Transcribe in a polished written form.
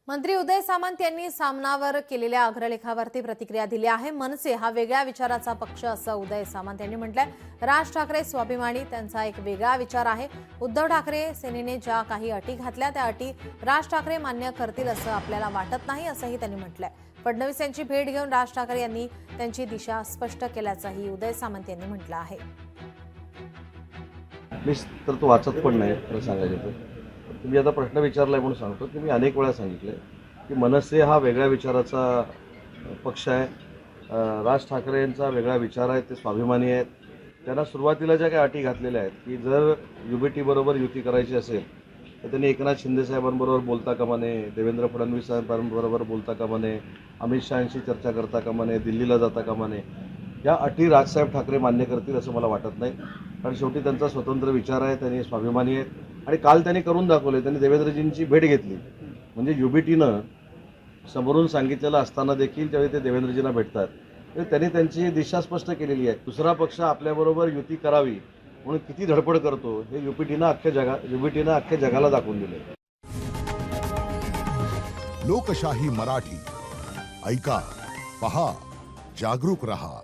मंत्री उदय सामंत यांनी सामनावर केलेल्या अग्रलेखावरती प्रतिक्रिया दिली आहे। मनसे हा वेगळ्या विचाराचा पक्ष असं उदय सामंत यांनी म्हटलंय। राज ठाकरे स्वाभिमानी, त्यांचा एक वेगळा विचार आहे। उद्धव ठाकरे सेनेने ज्या काही अटी घातल्या त्या अटी राज ठाकरे मान्य करतील असं आपल्याला वाटत नाही, असंही त्यांनी म्हटलंय। फडणवीस यांची भेट घेऊन राज ठाकरे यांनी त्यांची दिशा स्पष्ट केल्याचंही उदय सामंत यांनी म्हटलं आहे। मी तर तो वाचत पण नाही खरं सांगायचं तर. तुम्ही आता प्रश्न विचारलाय म्हणून सांगतो की मी अनेक वेळा सांगितलंय की मनसे हा वेगळ्या विचाराचा पक्ष आहे। राज ठाकरे यांचा वेगळा विचार आहे, ते स्वाभिमानी आहेत। त्यांना सुरुवातीला ज्या काही अटी घातलेल्या आहेत की जर युबीटी बरोबर युती करायची असेल तर त्यांनी एकनाथ शिंदे साहेबांबरोबर बोलता कामा नये, देवेंद्र फडणवीस साहेबांबरोबर बोलता कामा नये, अमित शहांशी चर्चा करता कामा नये, दिल्लीला जाता कामा नये। या अटी राजसाहेब ठाकरे मान्य करतील असं मला वाटत नाही, कारण शेवटी त्यांचा स्वतंत्र विचार आहे, त्यांनी स्वाभिमानी आहेत आणि काल त्यांनी करून दाखवले। त्यांनी देवेंद्रजींची भेट घेतली, म्हणजे युबीटीनं समोरून सांगितलेलं असताना देखील त्यावेळी ते देवेंद्रजींना भेटतात, त्यांनी त्यांची दिशा स्पष्ट केलेली आहे। दुसरा पक्ष आपल्याबरोबर युती करावी म्हणून किती धडपड करतो हे युबीटीनं अख्ख्या जगाला दाखवून दिले। लोकशाही मराठी ऐका, पहा, जागरूक रहा।